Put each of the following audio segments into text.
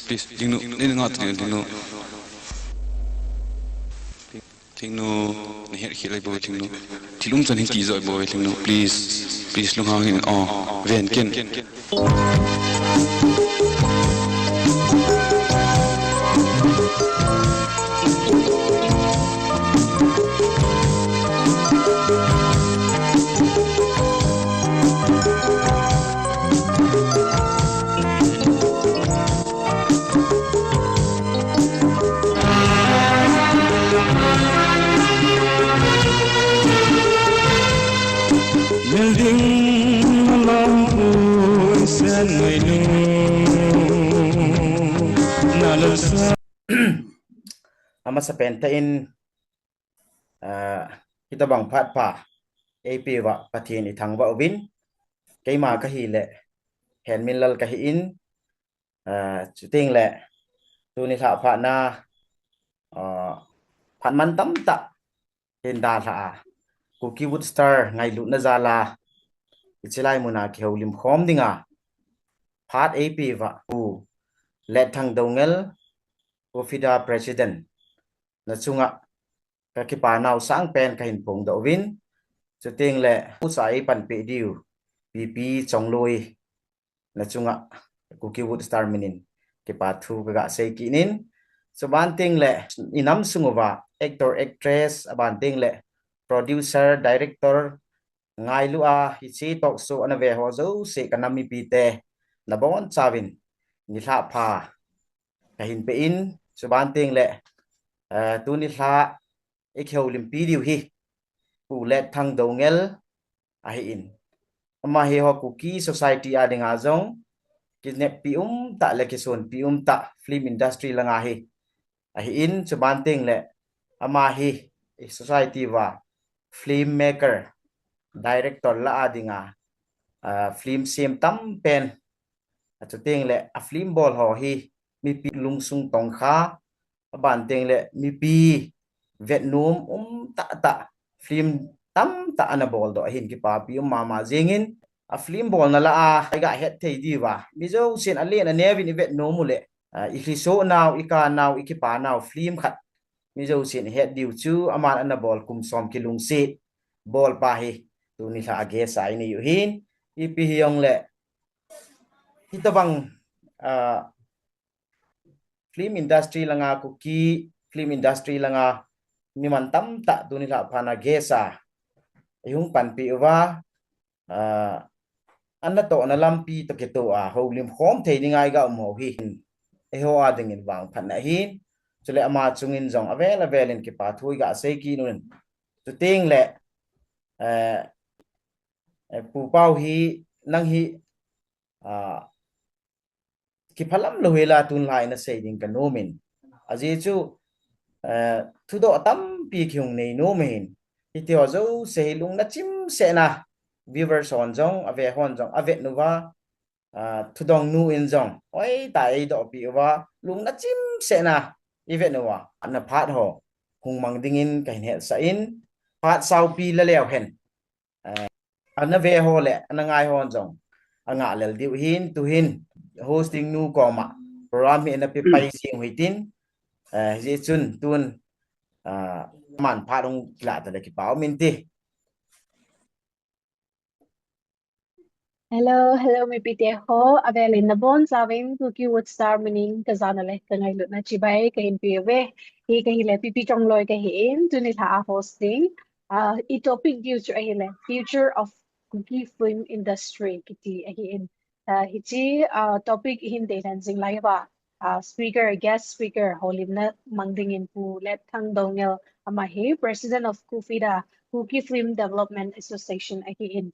Please, tingnu ni ngat tingnu ni her khilai bo tingnu tilum chan ki zoi bo tingnu please lung hang in ven ken ama sa pentain kita bang phat pa AP wa pathin I thang wa win keima ka hi le hen min lal ka hi in chuting le tu ni tha pha na phan man tam ta hin da tha Cookie Wood Star ngai lu na zala ichilai muna ki holim khom dinga phat AP wa u le thang dongel Ofida President na chunga ka ki pa naw sang pen ka hin pong do win chuting le usai pan pe diu PP chongloi na chunga Cookie Wood Star minin ki pa thu ga sei ki nin so ban ting le inam sungowa actor actress aban ting le producer director ngai lu a hi chi tok so ana ve ho zo se kanami pi te na bon chawin ni tha pha ka hin pe in so ban ting le tu ni tha e kheu lim pi diu hi pu let thang dongel a hi in ama he ho cookie society a dinga zong ki ne pi ta le ki son pi ta film industry langa hi a hi in so ban ting le ama hi society wa film maker director la adinga film sim tam pen chuting le a film ball ho hi mi pi lungsung tong kha ban ting le mi pi Vietnam ta film tam ta ana ball do hin ki pa pi mama jengin a film ball na la a ga het thei di wa mi zo sin a len a ne vin Vietnam mu le I khi so now I ka now I ki pa now film khat mi zo sin het diu chu aman ana ball kum som ki lung se ball pa hi tu ni tha age sai ni yu hin I pi hiong le hitabang film industry langa Cookie film industry langa mi man tam ta tu ni tha phana gesa yung pan pi wa anna to na lampi to ke to a holim khom thei ni ngai ga mo hi e ho a ding in wang phan na hin chule ama chungin jong avel in ki pa thui ga sei ki nun tu ting le pu pau hi nang hi ki phalam lo hela tun lai na sei ding ka nomin aji chu thu do tam pi khyung nei no men itio zo sei lung na chim se na viewers on jong ave hon jong ave nuwa thu dong nu in jong oi tai do pi wa lung na chim se na event nuwa na phat ho hung mang ding in kai he sa in phat sau pi la lew hen ana ve ho le ana ngai hon jong anga lel diu hin tu hin hosting nu ko ma program mi na pi pai sing huitin je chun tun man pha dong la ta le ki pau min ti Hello mi pite ho avelin na bon saving Cookie Wood Star meaning kazana le kangai lut na chibai ka hin piwe hi ka hile pipi chongloi ka hin tuni tha hosting I topic future of cookie film industry kiti ahin hichi topic hin de dancing lai ba guest speaker holim na mangding in pu let thang dongel ama he president of Cookie Film Development Association ahin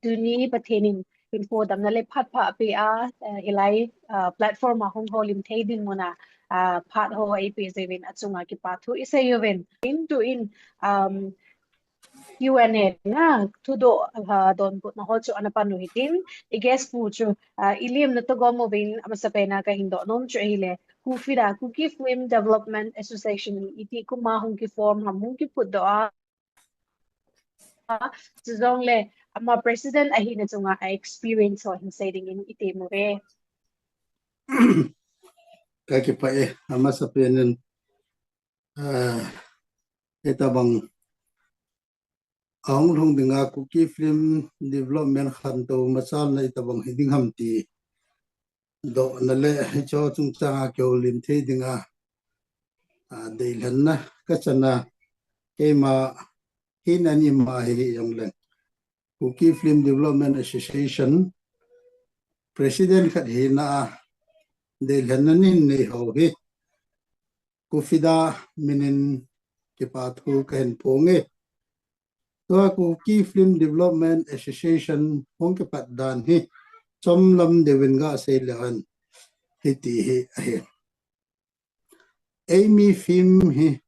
tu ni pathenin info dam na le phat pha pe a elai platform ma hong holim theidin mona phat ho ai pe sevin achunga ki pathu isayoven into in Q&A na tudo don put na hocho ana panuhitin iges pu chu ilim na to gomo bin amasapena ka hindo nom chu ile kufida kuki film development association iti kuma hong ki form hamung ki put do zong le ama president ahi na chunga experience ho hin saying in ite mo re ka ki pa amasapenen etabang ang thong dinga kuki film development khan to masal na itabang hiding hamti do na le cho chung changa kyo lim the dinga deilan na ka chana kema hinani ma hi yong le kuki film development association president khat hi na deilan na nin nei ho hi kufida minin ki pathu ken ponge to kuki film development association hong ke pat dan hi chomlam dewenga seilan hiti hi ahe Amy film hi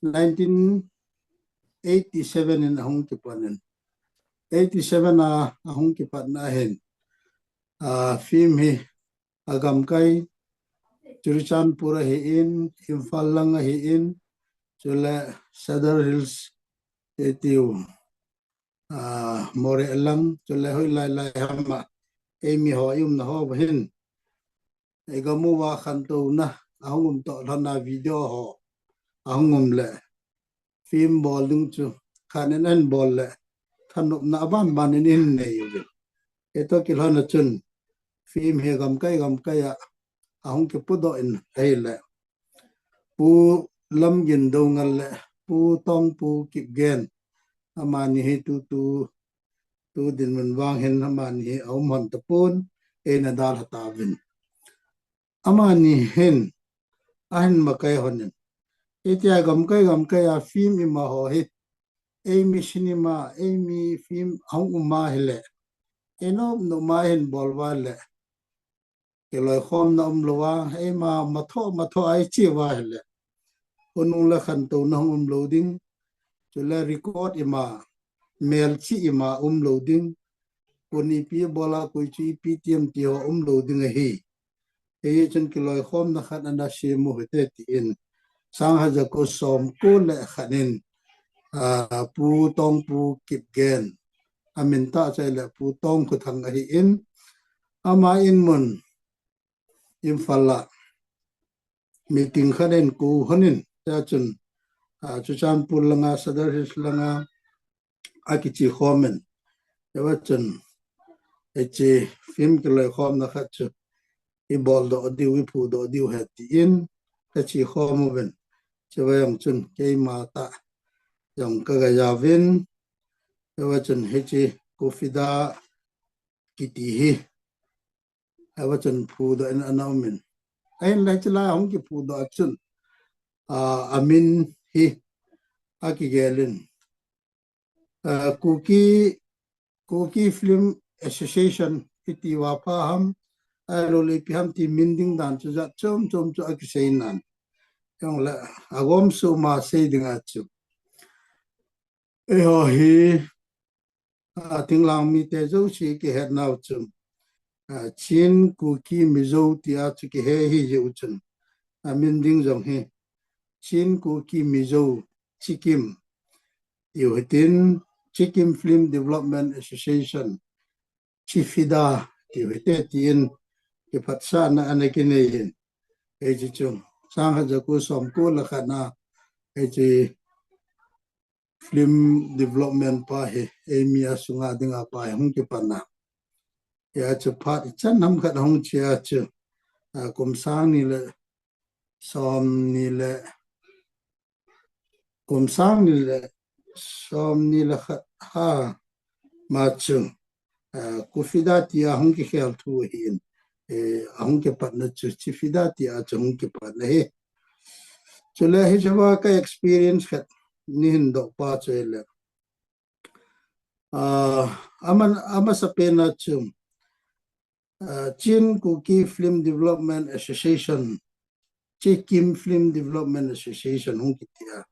1987 in hong ke panen 87 hong ke pat na hen film hi agam kai Churichanpura hi in Imphal lang hi in chula Sadar Hills etiu more lang chula hoi lai lai hama Amy ho yum na ho hin egamu wa khanto na ahungum to thana video ho ahungum le film bowling chu khanen ball le thanup na ban banin in nei yu eto kilhana chun film he gam kai ya ahung ke pudo in hele pu lam gin do ngal le pu tong pu kip gen amani he tu din man wang hen amani he au mon tapun ena dal hatavin amani hen ahin makai honen etia gam kai a film ima ho he Amy cinema Amy film hong uma hele eno no ma hen bolwa le keloi khom na umlowa ema matho ai chi wa hele onung la khan to na loading chula record ima mail chi ima loading koni pi bola koi chi ptm ti ho loading hi e chen keloi khom na khan anda she mo hete ti in sang ha ja ko som ko le khanin pu tong pu kip gen amin ta chai le pu tong ku thang hi in ama in mun Imphal meeting khanen ku honin ta chun Churichanpur langa Sadar Hills langa akichi khomen ewa chun eche film keloi khom na khat chu I bol do di wi pu do di hati in tachi khomoven chewa yang chun ke mata yang kaga yavin ewa chun hechi kufida kiti hi ewa chun pu do in anaumen ain la chila hong ki pu do chun amin hi akigelin kuki film association iti wapa ham alole pi ham ti minding dan chu za chom chu akiseinan yong la agom su ma seiding achu ho hi tinglang mi te zo chi ki het naw chum chin kuki mizo ti a chu ki he hi je uchun minding jong he chin kuki mizo chikim yutin chikim film development association chifida tiwete tin ke phatsa na anekine yin eji chung sang ha jaku som ko la khana eji film development pa he emia sunga dinga pa hung ke pana ya chu phat chan nam khat hung chia chu kum sang ni le som ni le kum sang ni le som ni le ha ma chung kufida tia hong ki khel thu hin hong ke patna chu chifida tia chung ke patna he chule he jawa ka experience khat nin do pa chele ama sa pena chum Chin Kuki Film Development Association Kim Film Development Association hong kitia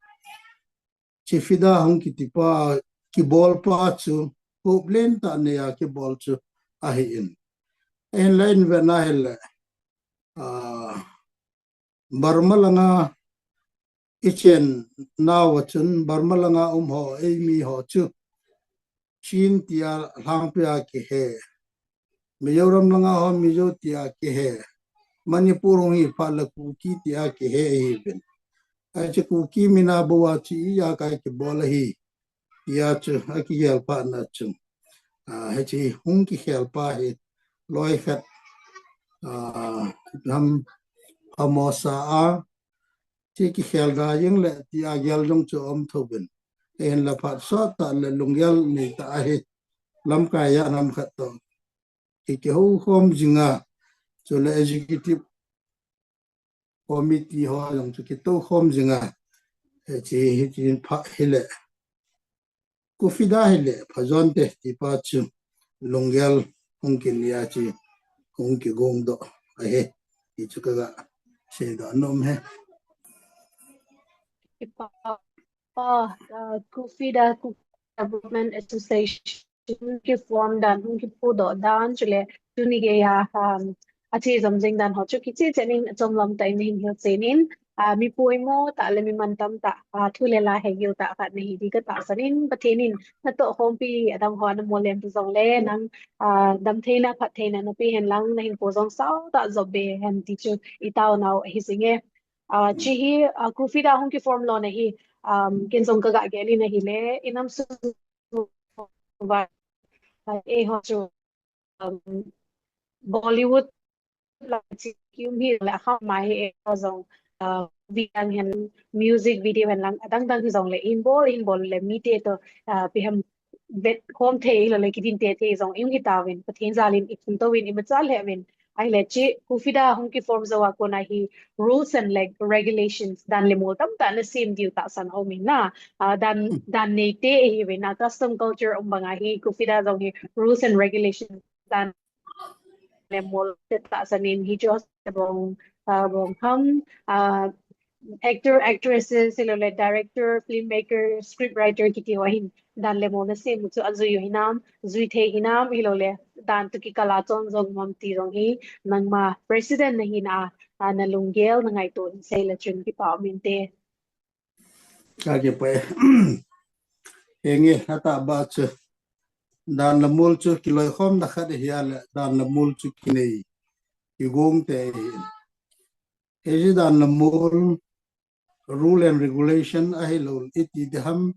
Fida hong kitipa ki ball pa chu ko blend ta ne ya ki ball chu ahi in line ve na hel barmalanga ichen na wachun barmalanga ho mi ho chu chin tia langpya ki he Mizoram langa ho mizo tia ki he Manipur hi phala kuki tia ki he even ache kuki mina bawa chi ya ka ki bola hi ya chu aki yel pa na chu he chi hung ki khel pa hi loi khat nam amosa a chi ki khel ga yeng le tia gel jong chu om thoben en la phat so ta le lungyal ni ta he lam ka ya nam khat to ki ho khom jinga chu le executive committee ho jong chu ki to khom jinga chi pha hele kufida hele phazon te ti pa chu lungyal hong ki lia chi hong ki gong do he ti chu ka se do nom he Kufida Development Association ki form dan ki pudo dan chule tuni ge ya achi zamjing dan ho chu ki che chenin chomlam tai ni hin chenin mi poimo ta le mi mantam ta thulela he yu ta khat ni di ka ta sanin pathenin na to hom pi adam ho na molem tu jong le nang dam theina phat theina na pi hen lang na hin po jong sao ta zobe hen ti chu itaw naw hi singe chi hi kufida hong ki form lo na hi ken jong ka ga geli na hi le inam su va e ho chu Bollywood la chi kyum hi la kha mai e jong vi ang hen music video hen lang adang dang jong le in bol le mi te to pi ham bet home the le ki din te jong yung hitawin pathin zalin ikun to win imachal hevin ai le chi kufida hong ki form zawa ko na hi rules and regulations dan le mo tam ta na sim diu ta san ho min na dan ne te hi we na custom culture banga hi kufida jong hi rules and regulations dan le mo ta sanin hi just bong ham actresses silole director filmmaker scriptwriter kiti wahin dan le mo na se mu chu azu yu hinam zui the hinam hilole dan tu ki kala chon jong mom ti rong hi nangma president na hina na lunggel na ngai to sei la chun ki pa min te ka ke pe enge hata ba chu dan la mul chu ki loi khom da khat hi ala dan la mul chu ki nei ki gong te e dan la mul rule and regulation ahilo itidham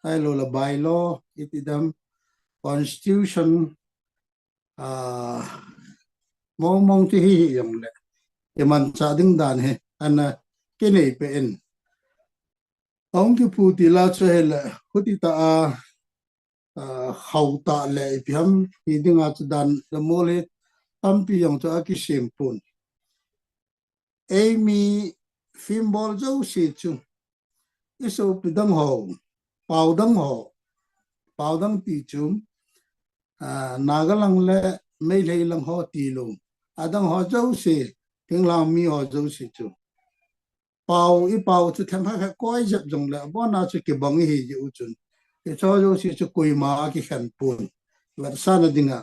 ahilo la bylaw itidham constitution mong ti hi yang le eman cha ding dan he ana kene pe en ong ki puti la che hele huti ta khauta le piam hi dinga chu dan la mole tampi yang cha ki sempun emi phim bol zo si chu iso pidang ho pau dang ti chu nagalang le mei lei lang ho ti lo adang ho zo si ting lang mi ho zo si chu pau chu tham ha koi jap jong le bo na chu ki bang hi ji u chun e cho zo si chu koi ma ki khan pun lar sa na dinga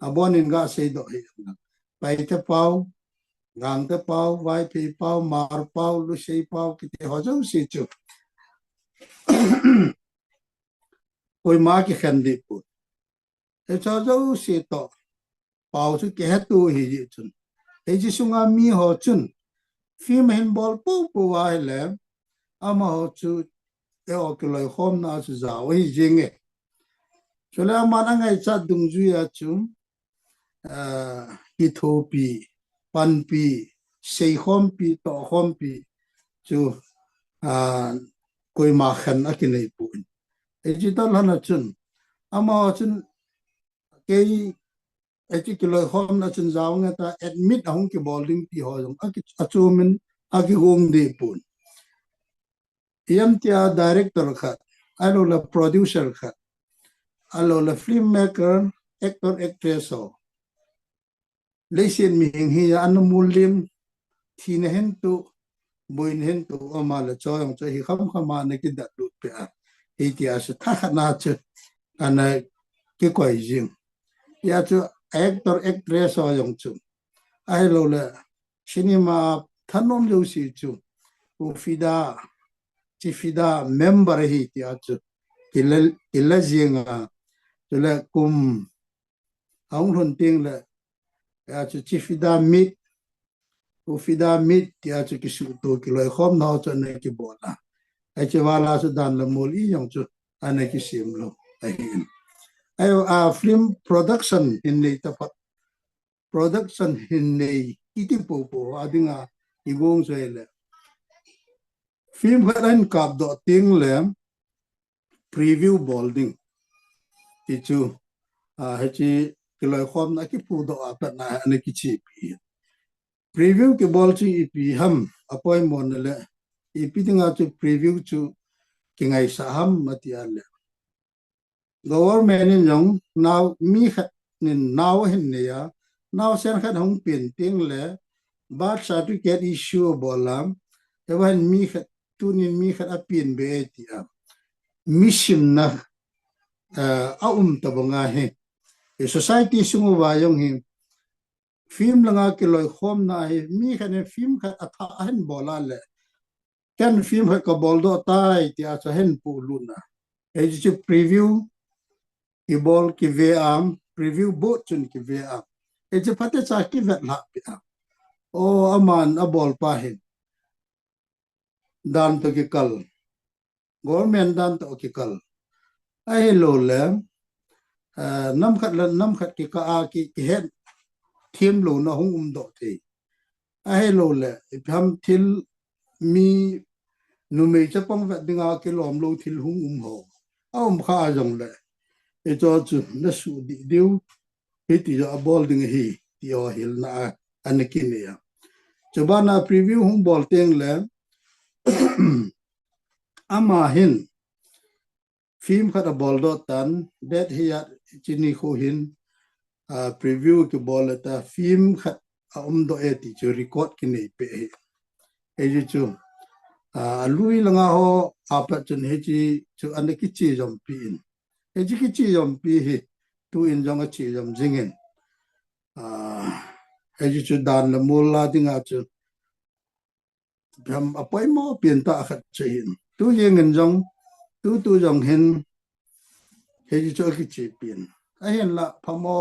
abonin ga sei do hi pai te pau gang te pau vai pi pau mar pau lu sei pau ki te ho zo si chu koi ma ki khan di pu e cho zo si to pau chu ke ha tu hi ji chun e ji sunga mi ho chun phim hen bol pu wa le ama ho chu e o ki loi khom na chu za wi jing e chola ma na ngai cha dung ju ya chu hi tho pi pan pi sei khom pi to khom pi chu koi ma khan a ki nei pu e ji ta la na chun ama chun ke e ji ki loi khom na chun zaw nga ta admit hong ki bowling pi ho jong a ki achumen a ki hong de pun yam tia director kha alo la producer kha Allora filmmaker actor actress lesin mi hiya anu mulim thine hentu boin hentu amala choyong cho hi kham khama ne ki dat lut pe a itias tha khana che ana ke koi jing ya chu actor actress yong chu ai lo le cinema thanom jo si chu u fida member hi ti a chu ila jinga le kum aung thon ting le ya chu fida mit u fida mit ti a chu ki su to ki loi khom na chu ne ki bola ai che wala su dan le mol i yong chu ana ki sim lo ai a film production in nei tapat production in nei iti popo adinga igong sele film haran kap do ting le preview bolding ti chu hachi kiloi khom na ki pu do apa na ne ki chi pi preview ke bol chi pi ham appointment le ipi tinga chu preview chu kingai sa ham matial le government in yong now mi khat nin now hin ne ya now sen khat hong pin ting le birth certificate issue bolam ewan mi khat tunin mi khat apin be ti a mission na a tabanga he e society sungu wa yong hi film langa kiloi khom na he mi khat ne film khat atha hen bola le kan film khat ka boldo tai ti a cha hen pu luna e ji preview ki bol ki ve am preview bot chun ki ve am e je pate cha ki vet la pi am o aman a bol pa hin dan to ki kal government dan to ki kal ai lo le nam khat ki ka a ki het thim lo na hung do the ai lo le pham thil mi nu me cha pong vet dinga ki lom lo thil hung ho kha jong le e cho chu na su di deu he ti a bol ding hi ti o hil na anakin ya chobana preview hung bol teng le ama hin film khat a bol do tan that here chini kho hin preview ke bol ta film khat do e ti chu record ki nei pe e chu lui langa ho apa chun he chi chu anaki chi jom pin e chi ki chi jom pi hi tu in jong a chi jom jingen e chu dan la mula dinga chu bam apoi mo pin ta khat chin tu yeng jong tu jong hin he chu ki chi pin a hen la phamo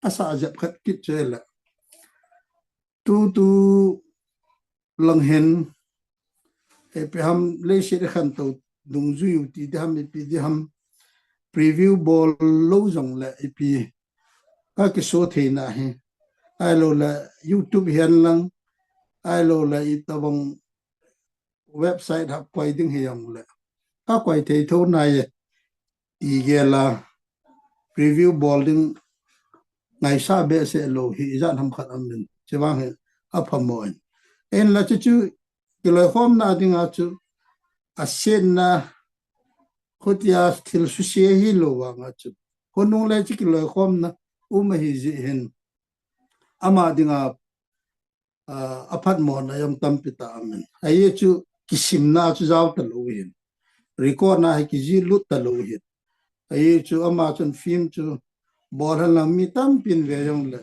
asa jap khat ki chela tu lang hen e pe ham le shi de khan to dung zu yu ti de ham pi de ham preview ball lo jong la pi ka ki so the na he ai lo la youtube hian lang ai lo la I tabong website hap koi ding he yong la ka koi the tho na ye I ge la preview bowling ngai sa be se lo hi jan ham khat am min chewang he aphamoin en la chu kiloi khom na dinga chu asen na khotia thil su se hi lo wa nga chu konung le chi kiloi khom na hi ji hen ama dinga aphat mo na yam tam pita amen ai chu kisim na chu jaw ta lo hin record na hi ki ji lut ta lo hin ai chu ama chun film chu bor la mi tam pin ve yong le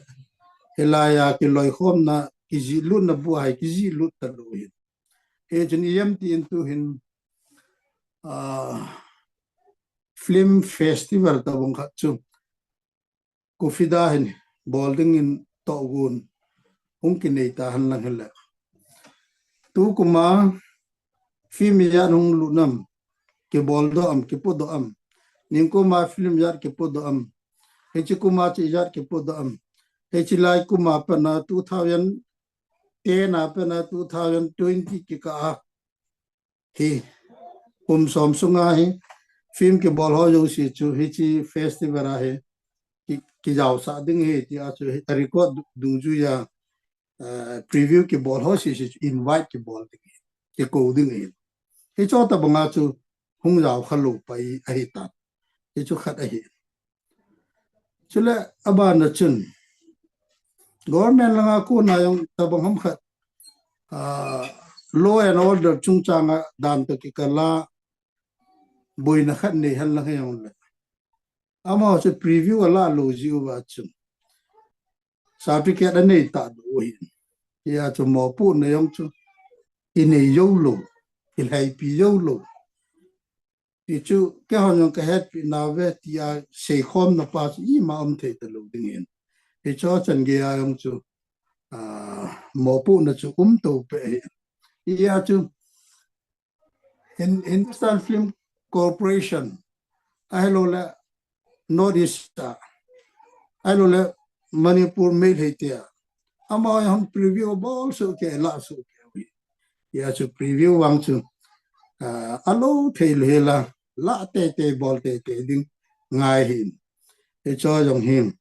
helaya kiloi khom na ki ji lut na bu ai ki ji lut ta lo hin e chun yam ti into hin film festival ta bong kha chu kofida hin bolding in togun ungkin nei ta han lang hela tu kuma film ya nung lunam ke boldo am ke podo am ningko ma film yar ke podo am hechi kuma chi yar ke podo am hechi lai kuma pana 2010 na pana 2020 ki ka hi som sunga hi film ke bol ho jo si chu hechi festival a he ki jaw sa ding he ti a chu record dung ju ya preview ke bol ho si invite ke bol ke ko ding he cho ta banga chu hung jaw khalu pai a hi ta he chu khat a hi chule abana chun government langa ko na yung tabang hamkhat law and order chungchanga dan to kikala boy na khat ne hal lang yung le ama se preview ala lo jiu ba chun certificate ne ta do hin ya chu mo pu ne yung chu ine yo lo ilhai pi yo lo ti chu ke hon yung ka het pi na ve ti a se khom na pa i ma am the ta lo ding hin e cho chan ge ya yung chu mo pu na chu to pe ya chu in Hindustan Film Corporation ailola Northeast ailola Manipur mail hetia ama yon preview ball so ke la so ke ya chu preview wang chu alo thail hela la te ball te ding ngai hin e cho jong him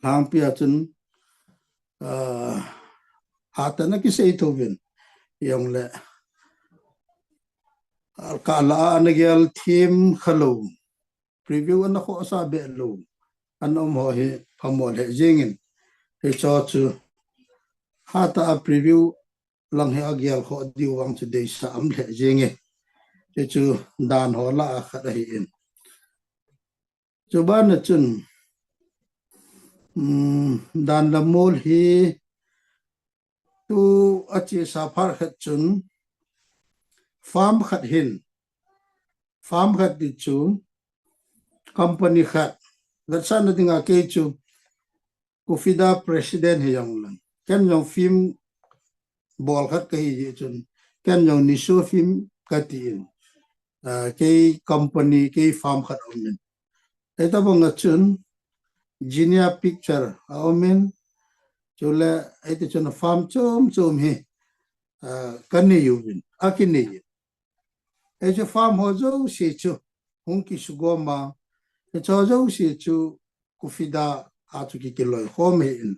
hang pia chun hatana ki sei thovin yong le kala anagyal team khalo preview an ko sa be lo an ho he phamol he jingin he cho chu hata preview lang he agyal kho diwang chu de sa am le jinge he chu dan ho la kha hi in chu ban chun dan la mol hi tu achi safar khat chun farm khat hin farm khat di chu company khat gatsan na tinga ke chu kufida president he yang lang ken yong film bol khat ka hi chun ken yong niso film katin ke company ke farm khat omen eta bong chun Genia picture omen chule ete chun farm chom he kanni yubin akini eje farm hozo se chu hungki sugoma e chozo se chu kufida atu ki kiloi home in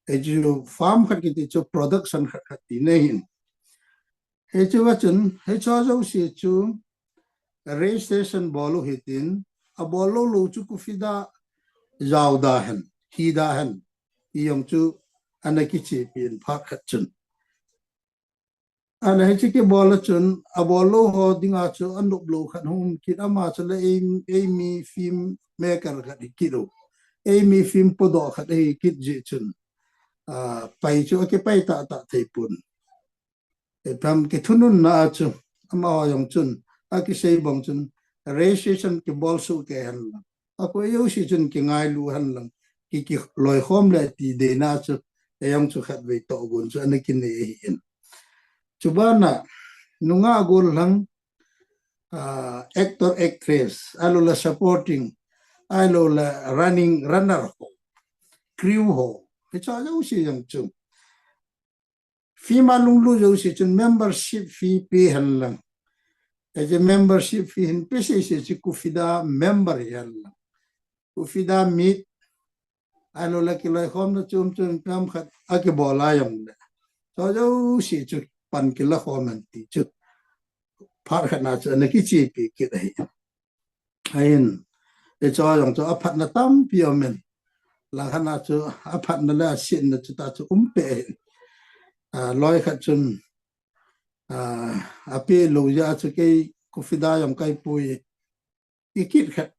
eje farm khat ki chu production khat ti nehin eje wachun he chozo se chu registration bolu hitin a bolu lo chu kufida jawda han hida han iyong chu anaki chi pin phak khat chun ana he ke bola chun abolo ho dinga chu anuk lo khan hum kit ama chale mi film maker khat kilo mi film podo khat he kit je chun pai chu ke pai ta theipun e pam ke thunun na chu ama yong chun aki sei bong chun registration ke bol su ke han ako yo si chun ke ngai lu han lang ki loi khom le ti de na chu e yong chu khat ve to gun chu anakin ne hin Chubana nunga gol lang actor actress alola supporting alola runner ho crew ho echa jo si yang chu fee malung lu jo si chun membership fee pay han lang e membership fee hin pe se kufida member yan lang kufida meet alola kiloi khom na chum pam khat ake bola yong le jo si chu pan kila khoman ti chu phar khana chu na ki chi pi ki dai ain e cho yong cho aphat na tam pi omen la khana chu aphat na la sin na chu ta chu pe loi khat chun ape lo ya chu ke kufida yong kai pui ikit khat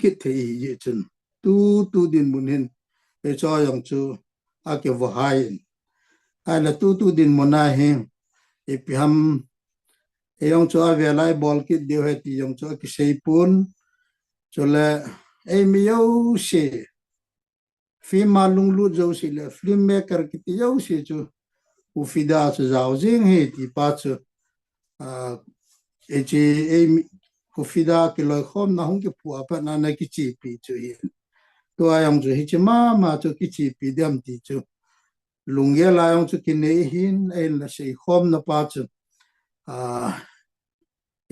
kit thei ye chun tu din munin e cho yong chu ake wo hai ala tu din mona he ipiham eyong cho avelai bol kit deu heti yong cho ki seipun chole miyo se film malung lu jo si le film maker kit yo si chu ufida chu zao jing he ti pa chu ufida ki loi khom na hung ki pu apa na ki chi pi chu hi to ayong chu hi chi ma chu ki chi pi dem ti chu lungye la yong chu ki nei hin el la sei khom na pa chu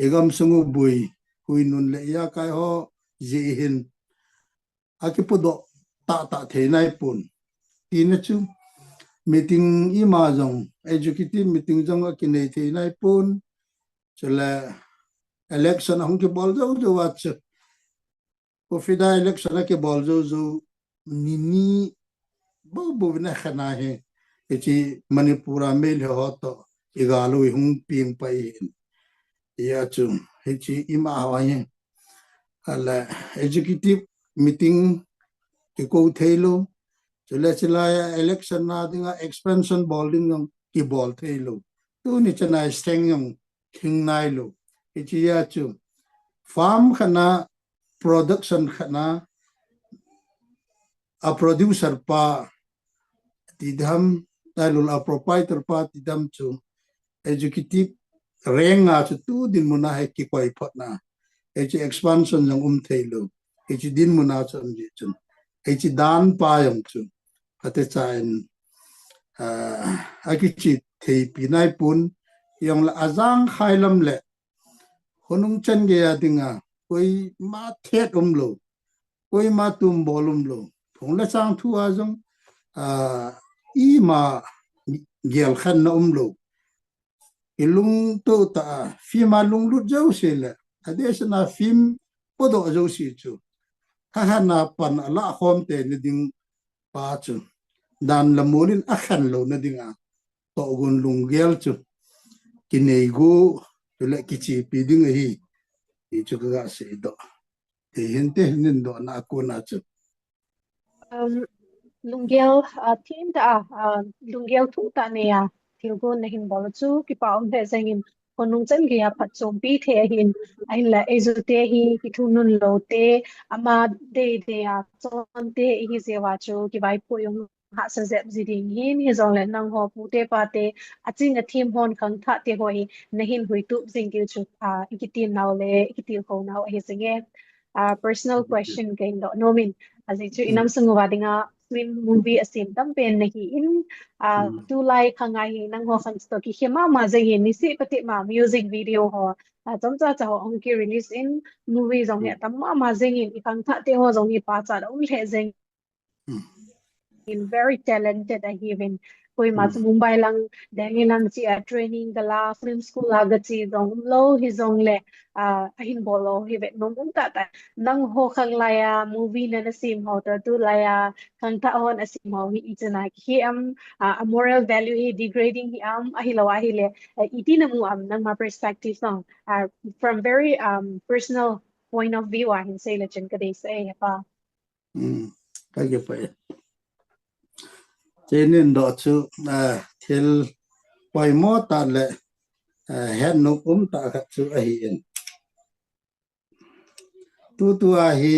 egam sungu bui hui nun le ya kai ho ji hin akipudo ta theinai pun ina chu meeting ima jong executive meeting jong ki nei theinai pun chule election hong ki bol jo wa chu Fida election ke bol zo nini bo na khana he echi Manipura mel ho to igalo hung ping pai ya chu echi ima hawaye ala executive meeting ke ko thelo chula election na dinga expansion bowling ng ki ball thelo tu ni chana steng yung king nai lo echi ya chu farm khana production khana a producer pa tidam talul a proprietor pa tidam chu executive renga chu tu din muna he ki koi photna echi expansion yung thelo echi din muna chum ji chun echi dan pa yung chu ate chain akichi thei pinai pun yung la azang khailam le honung chen ge ya dinga koi ma thet lo koi ma tum bolum lo phong la sang thu a jong i ma gel khan na lo ilung to ta fi ma lung lut jau se le adesna film podo jau si chu ha na pan ala khom te ni ding pa chu dan la molin akhan lo na dinga to gun lung gel chu kinei go le kichi pi ding hi chu ga se do te hente nin do na ko na chu Lunggel team ta lunggel thu ta ne ya thilgo na hin bol chu ki paum the zengin konung chen ge ya phat chom pi the hin ai la ezu te hi ki thunun lo te ama de ya chon te hi se wa chu ki bai po yong ha sa zep ziding hin hi zong le nang ho pu te pa te aching a team hon khang tha te ho hi na hin hui tu jing ki chu ki team naw le ki team ho naw hi singe personal question gain do no min azai chu inam sungu wa dinga swim movie asim tam pen nahi in tu lai khangai hi nang ho khang sto ki khema ma jai hi ni si pati ma music video ho chom cha cha ho ong ki release in movie jong ya tam ma jai hi ikang tha te ho jong hi pa cha da ong le jeng in very talented and even koi ma Mumbai lang dangin lang chi training gala film school aga chi dong lo hi zong le ahin bolo hi vet nong ta ta nang ho khang la ya movie na sim ho ta tu la ya khang tha hon asim ho hi ichana hi a moral value hi degrading hi ahi lawa hi le iti na mu nang ma perspective no from very personal point of view hin say le chen ka dei say pa ka ge pa chenin do chu thil poi mo ta le hen no ta kha chu a hi en tu a hi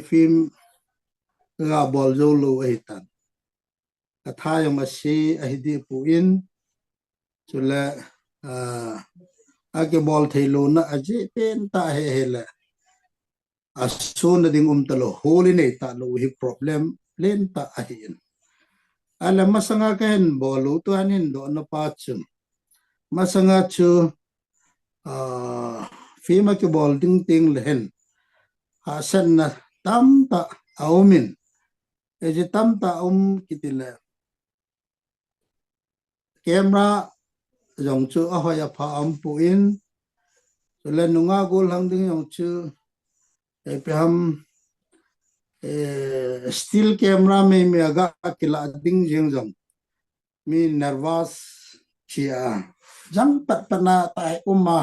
film ga bol zo lo ai tan ka tha yo ma si a hi di pu in chu le a ke bol thei lo na a je pen ta he le asun ding ta lo holi nei ta lo hi problem len ta a hi en ala masanga ken bolu tu anin do na pa chu masanga chu fima ke bol ding ting len ha san na tam ta aumin e je tam ta kitile camera jong chu a hoya pha pu in le nunga gol hang ding jong chu e pam still camera me aga kila ding jeng jong mi nervous chia jang pat pana tai umma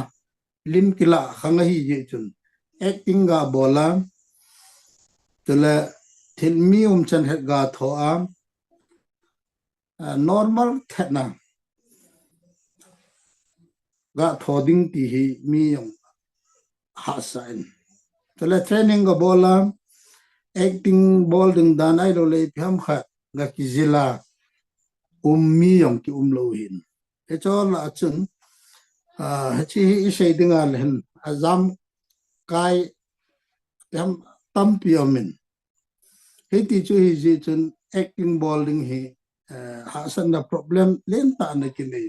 lim kila khang hi je chun acting ga bola tele thil mi chan het ga tho normal thna ga thoding ti hi mi yong ha sain tele training ga bola acting bol ding dan ai lo le pham kha ga ki zila mi yong ki lo hin e chol la chun chi sei ding al hen azam kai tam piamin he ti chu hi ji chun acting bol ding hi ha san na problem len ta na ki nei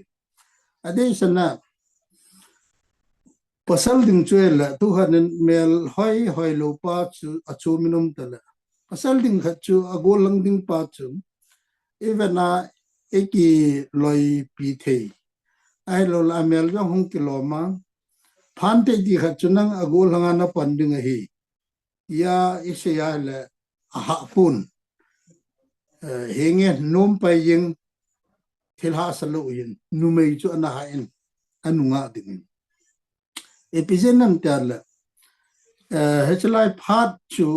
ade sana pasal ding chuela tu hanen mel hoi lo pa chu achu minum tala pasal ding kha chu agol lang ding pa chu evena eki loi pi thei ai lo la mel jong hong kiloma phante di khachunang agol hangana panding hi ya isya le aha pun henge nom pai yeng thilha salu yin numei chu ana hain anunga ding epizenam tal hechlai phat chu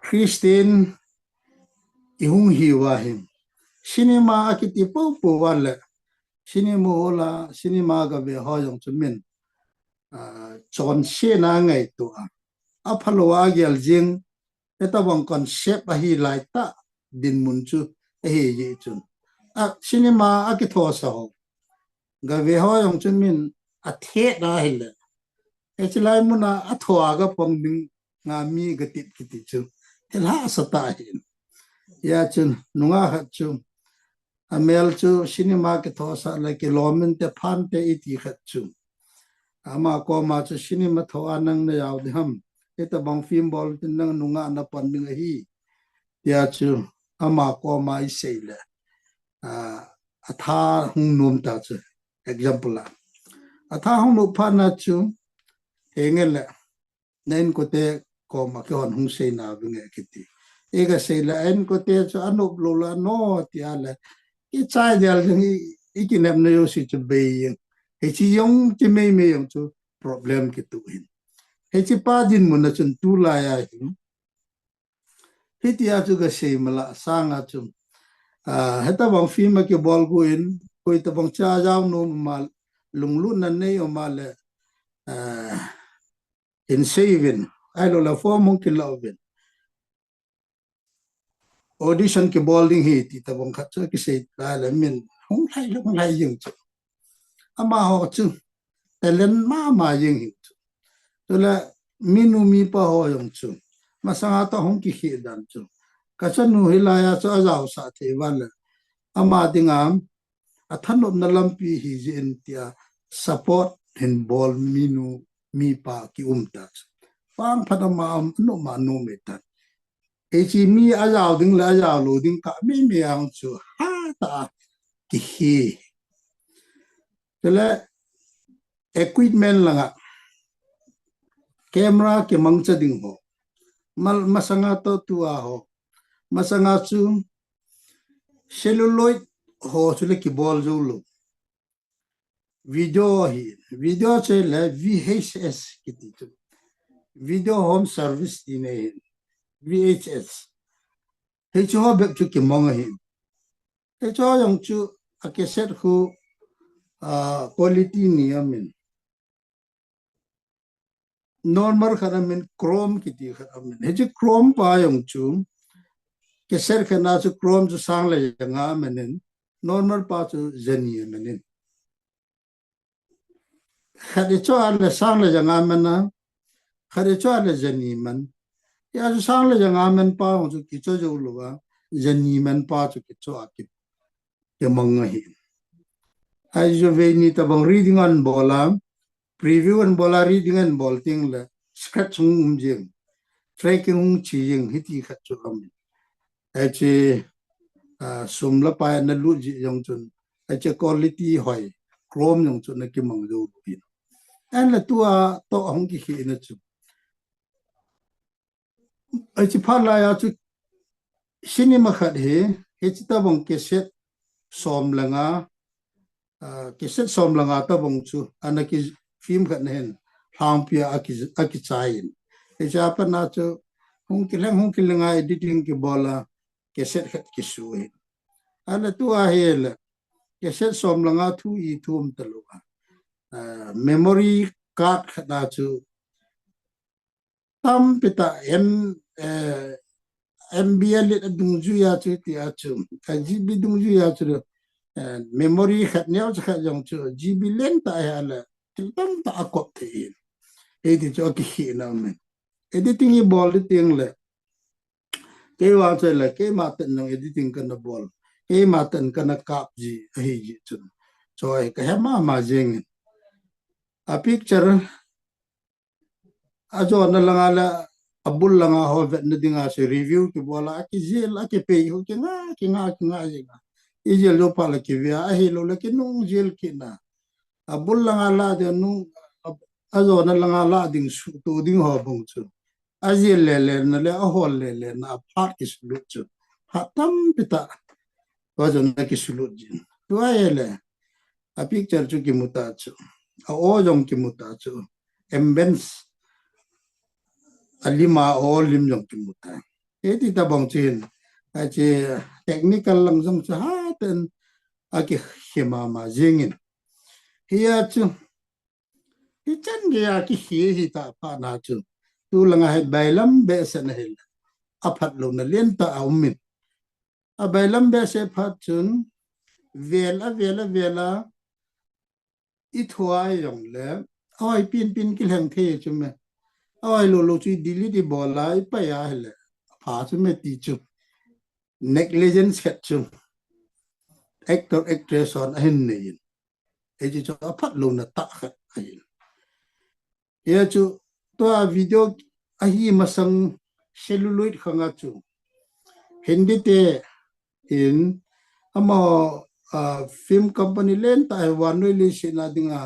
Christian ihung hiwa him cinema akiti po wala cinema hola cinema ga be hoyong chumin chon she na ngai to aphalowa gyal jing etabang concept hi laita din mun chu he ye chun cinema akitho sa ho ga be hoyong chumin a the na hile echlai muna athwa ga pongding nga mi gatit kiti chu helha sata hin ya chun nunga ha chu amel chu cinema ke thosa la kilomin te phan te iti khat chu ama ko ma chu cinema tho anang na yaw dham eta bang film bol tin nang nunga na panding hi ya chu ama ko ma I seile atha hung nom ta chu example atha hung no phana chu engel nen ko te ko ma ke hon hung sei na binge kiti ega seile en ko te chu anup lo la no ti ala I chai dal ngi ikinam na yo si chu be he chi yong chi me yong chu problem ki tu hin he chi pa din mun na chun tu la ya hin he ti a chu ga sei mala sanga chu heta bang fi ma ke bol go in koi ta bang cha jaw no mal lung lu na ne yo mal in saving ai lo la for mon ki lovin audition ke bowling hi ti ta bang khat ki sei la la min hong lai yeng chu ama ho chu talent ma yeng hi to la minu mi pa ho yong chu masanga ta hong ki hi dan chu ka chanu hilaya chu ajaw sa the wala ama dingam athanop na lampi hi jin tia support in ball minu mi pa ki umta pang phadama no ma no metan echi mi ajaw ding la ajaw lo ding ka mi yang chu ha ta ki hi tele equipment langa camera ke mangcha ding ho mal masanga to tua ho masanga chu celluloid ho chule ki ball jo lo video che le VHS kiti chu video home service ine VHS he chu be chu ki mong hi he chu yong chu a cassette hu quality ni amin normal kharamin chrome kiti kharamin he chu chrome pa yong chu cassette khana chu chrome chu sang le nga manen normal pa chu zeni manen khade chu al sang le nga mana khade chu al zeni man ya chu sang le nga man pa chu ki chu jo lo wa zeni man pa chu ki chu akip ke mong hi ai jo ve ni ta bang reading on bola preview on bola reading on bol ting la scratch jing tracking chi jing hiti khat chu am ai che sum la pa na lu ji yong chun ai che quality hoi chrome yong chun na ki mong jo pin an la tua to hong ki hi na chu ai chi pha la ya chu cinema khat he chi ta bang cassette som langa cassette som langa ta bang chu anaki film khat nen hang pia aki chain e cha pa na chu hong ki langa editing ki bola cassette khat ki su he ala tua hel cassette som langa thu I thum taluwa memory card khada chu tam pita MBL dung ju ya chu ti a chu ka GB dung ju ya chu memory khat neo khat jong chu GB len ta ya la tam ta akop the e ti chu ki hi na men editing I bol ting le ke wa che le ke ma tan no editing kan na bol ke ma tan kan na kap ji hi ji chu choi ka ha ma jing a picture ajo na langala abul langa ho vet na dinga se review ki bola ki zel ki pe ho ki nga jinga ijel lo pala ki via a hi lo la ki nung zel ki na abul langa la de nu azo na langa la ding su to ding ho bong chu azil le na le a hol le na phat ki sulu chu phatam pita wazo na ki sulu jin tu ayele a picture chu ki muta chu a o jong ki muta chu embens alima o lim jong ki muta eti ta bong chin a che technical lang jong cha ha ten a ki hema ma jingin hiya chu hi chan ge a ki hi ta pa na chu tu langa het bailam be san hel a phat lo na len ta a umit a bailam be se phat chun vela i thuai yong le oi pin ki leng the chu me oi lo chu dili di bolai pa ya hele pha chu me ti chu negligence het chu actor actress on hin nei e ji chu a phat lo na ta khat ai ye chu to video a hi masang celluloid khanga chu hindi te in amo film company len Taiwan noi li sina dinga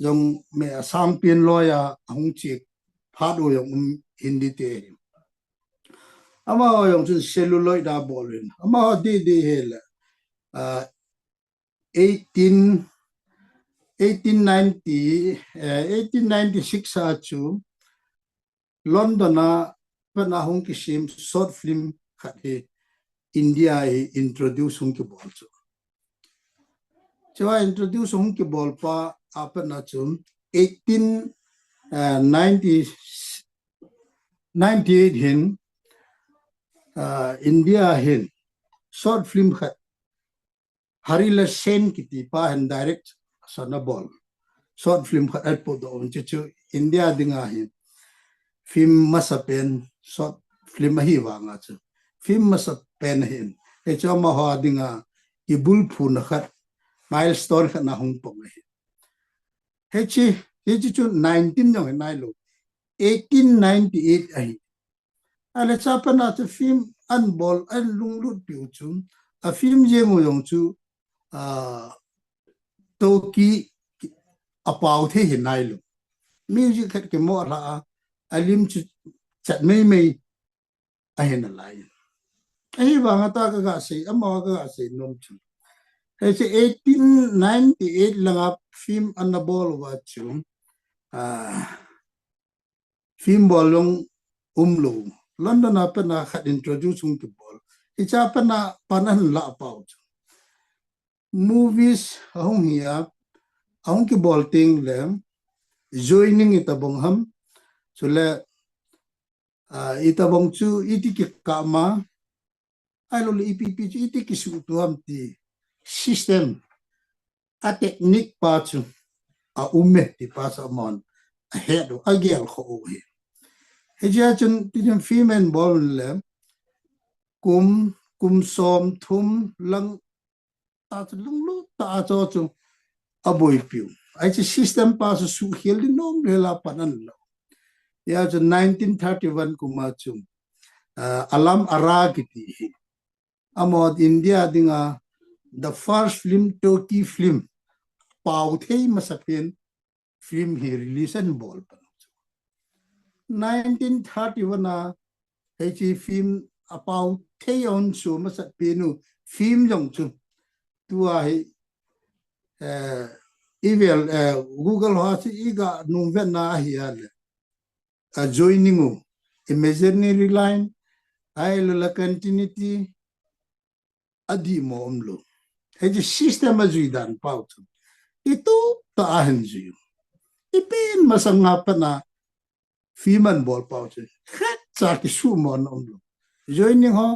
jong me sang pin loya hong chi phado yong hindi te amo yong chu celluloid da bolin amo di hela 1896 sa chu London na pana hong kisim short film khat he India introduce hong ki bol chu Chwa introduce hong ki bol pa apana chum 1898 hin India hin short film khat Harila Sen kiti pa and direct sana bol short film khat at po do chu India dinga hin film masapen short film hi wanga chu film masapen hin e chama ha dinga ibul phun khat milestone khat na hong pong he chu 19 yong nai lo 1898 ai ale chapana chu film an bol an lunglut piu chu a film je mo yong chu toki apau the hin nai lo music khat ke mo la alim chu chat mei a hin lai ai ba nga ta ga se ama ga se nom chu he 1898 langa film an bol wa chu film bolong umlo London apana khat introduce hung ki bol icha apana panan la pau movies hung hiya hung ki bol ting le joining itabong ham chule itabong chu itiki kama ai lo ipp chu itiki su tu ham ti system a technique pa chu a umme ti pa sa mon a head a gel kho he heja chun tin female bol le kum som thum lang ta lung lu ta cho chu aboi piu ai chi system pa su hel di nom le la panan lo ya chu 1931 kuma chu alam ara kiti amod India dinga the first film Turkey film pau thei masapen film he release and bol 1931 na he film apau thei on chu masapenu film jong chu tua he evil Google ha chi iga numven na hial a joining imaginary line ailo la continuity adi mo omlo he system ajuidan pau chu itu ta ahenju ipin masanga pa na film bol pau chu khat cha ki sumon omlo joining ho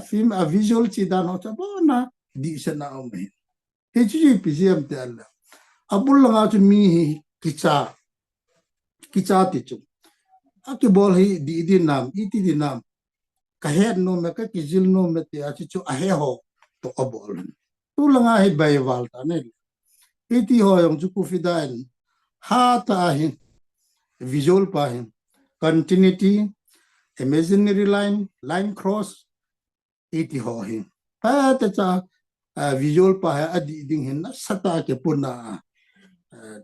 film a visual chi dan ho cha bona di sa na omen he chi pgm te alla abul nga chu mi kicha ti chu aki bol hi di nam iti di nam ka head no me ka kizil no me te achi chu a he ho to abol tu langa hi bai wal ta ne iti ho yong chu ku fidan ha ta hi visual pa hi continuity imaginary line cross iti ho hi pa ta cha visual pa ha adi ding hin na sata ke puna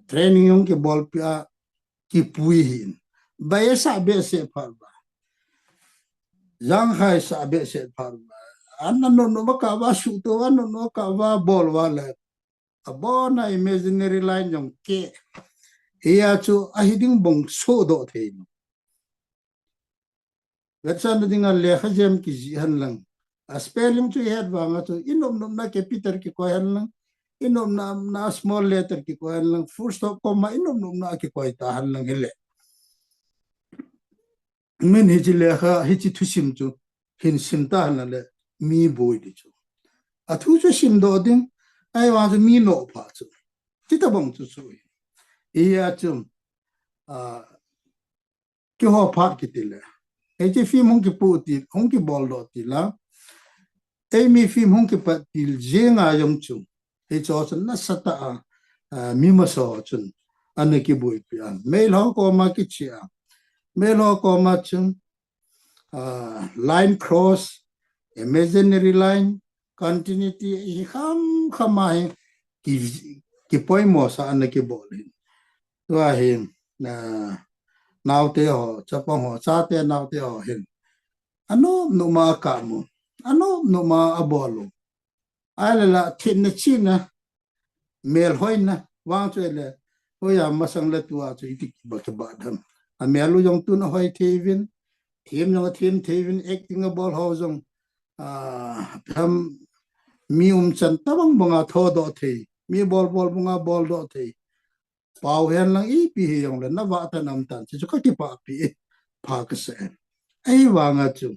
training yung ke bol pia ki puihin baya sa be se parba yang hai sa be se parba anna no makawa shuto anno no kawa bol wala abona imaginary line yung ke iya chu ahiding bong so do thein gatsan dinga lekha jem ki jihan lang spelling chu head wanga chu inom na ke peter ki ko han lang inom na small letter ki ko han lang full stop comma inom na ki ko ta han lang hele min hi lekha hi chi thusim chu hin simta han le mi boy di chu athu chu sim do ding ai wa chu mi no pha chu chita bong chu su iya chu ki ho phat ki tile ai chi film hong ki pu ti hong ki bol do ti la ai mi film hong ki pat til jenga yong chu ai cho chen na sata mi ma so chun an ki boy pi an mail ho ko ma ki chia mail ho ko ma chun line cross imaginary line continuity i khamai ki poi mo sa an ki bol hin to hin now te ho chapong ho cha te now te ho hin ano no ma ka mo ano no ma abolo ala thin na china mel hoina wang chele hoya masang la tua chu itik ba ka ba dham a melu yong tu na hoi thevin thim yong thevin acting a ball ho jong tham mi chan tabang bonga tho do the mi ball bonga ball do the pau hen lang i pi yong le na wa ta nam tan chu ka ki pa pi pha ka se ai wa nga chu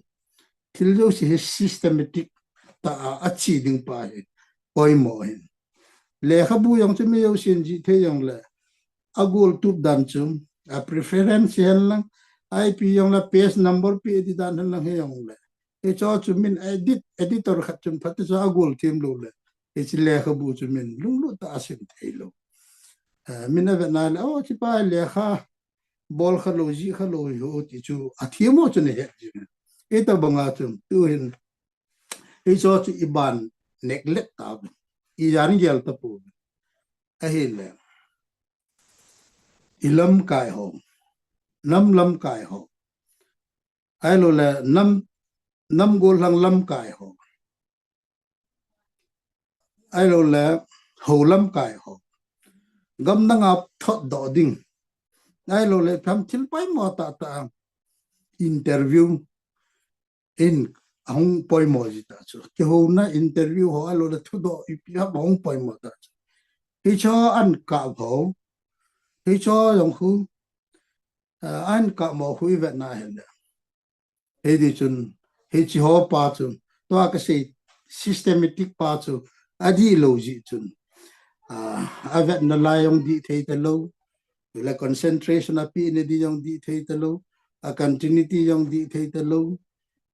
thil jo si systematic ta achi ding pa he poi mo hen le khabu yong chu mi yo sin ji the yong le agul tup dan chu a preference hen lang ip yong la page number pi di dan lang he yong le e cho chu min editor khat chum phat cha agul tim lo le e chi le khabu chu min lung lu ta asin thailo mina na o chi pa le kha bol khalo ji khalo yo ti chu athimo chu ne he e ta banga chu tu hin e cho chu iban neglect ta i yan gel ta pu a hi le ilam kai ho nam lam kai ho ai lo le nam gol lang lam kai ho ai lo le ho lam kai ho gam na ngap thot do ding ai lo le pham thil pai mo ta interview in hong poi mo ji ta chu ke ho na interview ho alo le thu do ipi ha hong poi mo ta hi cho an ka ho hi cho yong hu an ka mo hui vet na hen da he di chun he chi ho pa chu to ka se systematic pa chu adi lo ji chun avet na la yong di thei ta lo la concentration api ne di yong di thei ta lo a continuity yong di thei ta lo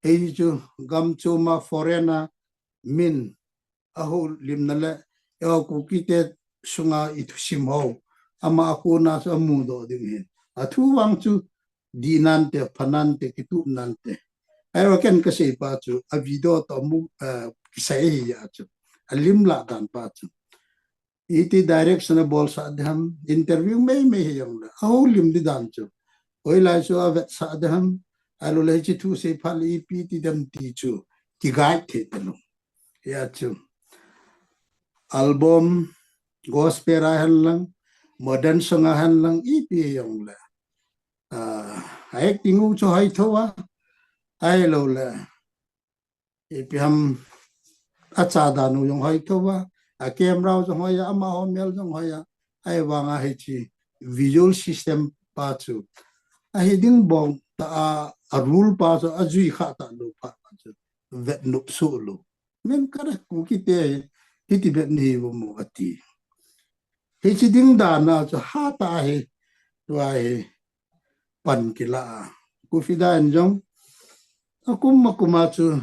he chu gam chu ma foreigner min a ho lim na le yo ku ki te sunga itu sim ho ama aku na sa mu do ding he athu wang chu di nan te phanan te ki tu nan te ai wa ken ka sei pa chu a video to mu ki sai ya chu alim la dan pa chu iti direction bol sa dham interview me yong la au lim di dan chu oi lai so avet sa dham alo le chi thu se phal ep ti dam ti chu ki guide the talo ya chu album gospel han lang modern song han lang ep yong la acting u cho hai thowa ai lo la ep ham acha da nu yong hai thowa a camera jong hoya ama ho mel jong hoya ai wanga he chi visual system pa chu a hiding bong ta a rule pa so a jui kha ta lo pa chu vet no so lo men kara ku ki te hiti bet ni wo mo ati he chi ding da na chu ha ta he to ai pan kila ku fi da jong akum makuma chu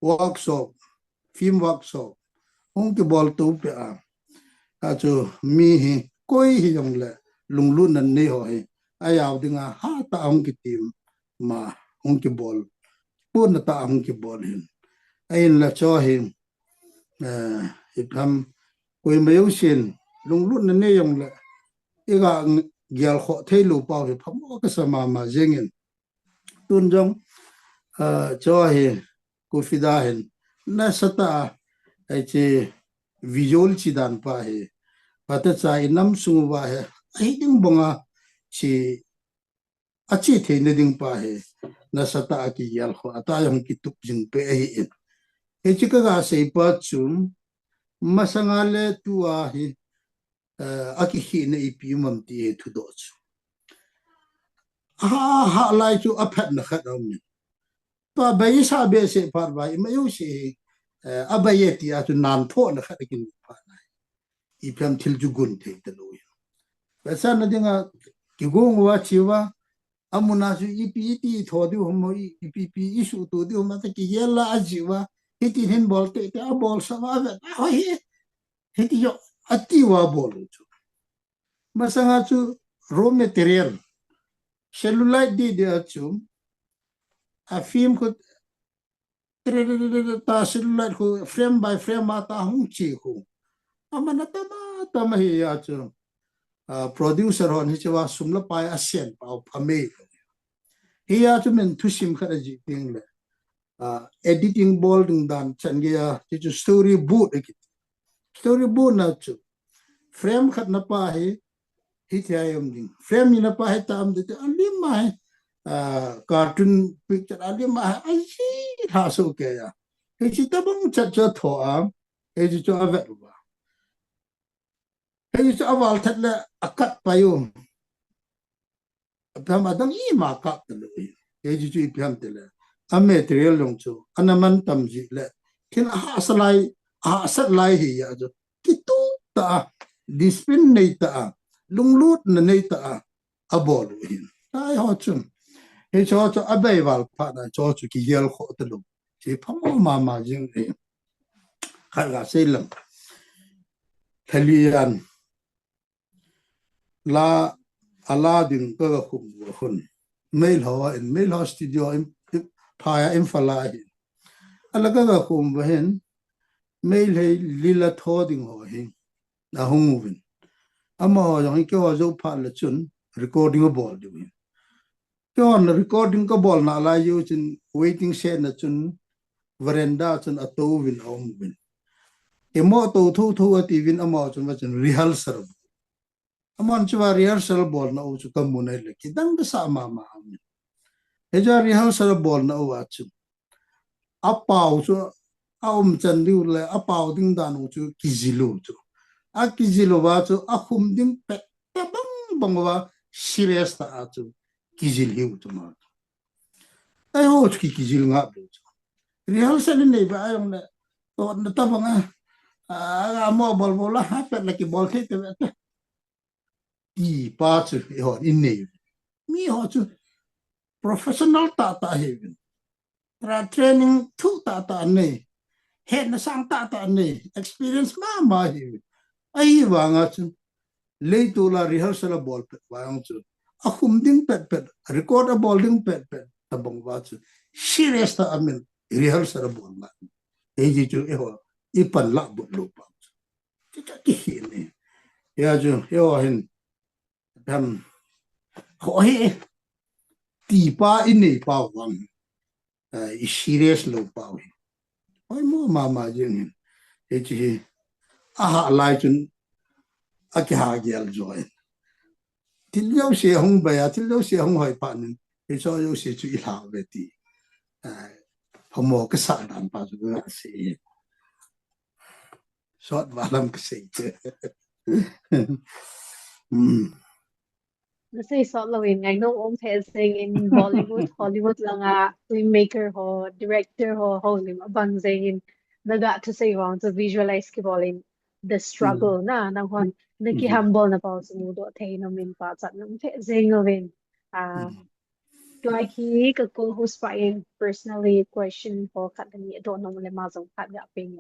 workshop film workshop hong ki bol tu pe a chu mi hi koi hi yong le lung lu nan ne ho he ayaw dinga ha ta hong ki tim ma hong ki bol pun ta hong ki bol hin ain la cho hin ipham koi mayu sin ลงรุ่นนั้นยังเลยอีกเกี่ยวข้อเทลูเปล่าเหพม่าก็สมาเจงินตุนจงจอเฮกูฟิดาเห็นน่าสตาไอเจวิจวลชิดานป้าเฮปัตตาใจน้ำสุงว่าเฮไอ้ดึงบังชีอาชีพเฮนดึงป้าเฮน่าสตากี่เกี่ยวข้อตายงกิตุกจึงเปะเฮเฮจิกะเสยปัจจุมมาสังเลตัวเฮอากิหินอีพิมัมตีทุดอชฮะไลจูอภัดนักดาวมิตัวใบสาเบเสพาร์บายไม่ยุ่งสิอบายตีอาจุนานโทนักกินพานาอีพิมทิลจุกุนเทตลุยเวสานัดยังกิกงว่าชีวะอามุนาจูอีพีตีทอดิวหมอีพีอิสุตัวดิวมาตะกี้เยลลาอาจิวะฮิติเห็นบอลเตะอาบอลสมาเวทเฮ้ยฮิติโยอติวาบอลจูมาสังอาจูraw material cellulite di dia chu a film ko ta cellulite ko frame by frame ata hung chi ko amana tama hi ya chu producer hon hi chawa sumla pai asian pau phame hi ya chu men thusim khara ji ting le editing ball ding dan chan ge ya chu story board na chu frame khat na pa hi hitayam ding frame ni na pa hai tam de alima hai cartoon picture alima ai ha so ke ya he chi ta bang cha cha tho am he chi cho avet ba he chi awal that la akat pa yo pham adang I ma ka de he chi pham de la a material long chu anaman tam ji le kin ha sat lai hi ya jo ki tu ta discipline nei ta lung lut na nei ta abol hin ai ho chun he cho abai wal pha na cho chu ki yel kho ta lu chi pham ma jing e khar ga sei lam thalian la aladin ka khum khun mail ho studio phaya infala hi alaga ga khum hen mail he lila thoding ho hi na hunguvin ama yang ke wa zo pha la chun recording a ball du ke on recording ka ball na la yu chin waiting shed na chun veranda chun atovin omvin emo to thu ativin ama chun wa chun rehearsal amon chwa rehearsal ball na u chu kamunai le kidang da sa ma he ja rehearsal ball na u chu apau chu aum chan diu le apau ding dan u chu kizilu chu akizilo wa chu akhum ding pe bang wa serious ta chu kizil hiu chu ma ai ho chu kizil nga bu chu rehearsal nei ba ayong na to na ta bang mo bol ha pe la ki bol the te I pa chu ho in nei mi ho chu professional ta he training thu ta nei he na sang ta nei experience ma he ai wanga chu leitula rehearsal ball pet wang chu akhum ding pet record a ball ding pet tabong wa chu serious ta amen rehearsal ball ma e ji chu e ho ipan la bu lo pa chu ki hi ne ya chu yo hin dam ho he ti pa in nei pa wang I serious lo pa we oi mo ma jing e ji aha lai chun akha gel joy tilyo se hong ba ya tilyo se hong hoi pa nin e so yo se chu I la ve ti homo ka sa dan pa chu ga se short walam ka se Say sort of in I know om sing in Bollywood Hollywood langa filmmaker ho director ho lim abang sing in naga to say wrong to visualize ki bolin the struggle na nang hon naki humble na pa su do thai na min pa chat nam the sing ovin like he ka ko host pa in personally question for kat ni do no le ma jong phat ga ping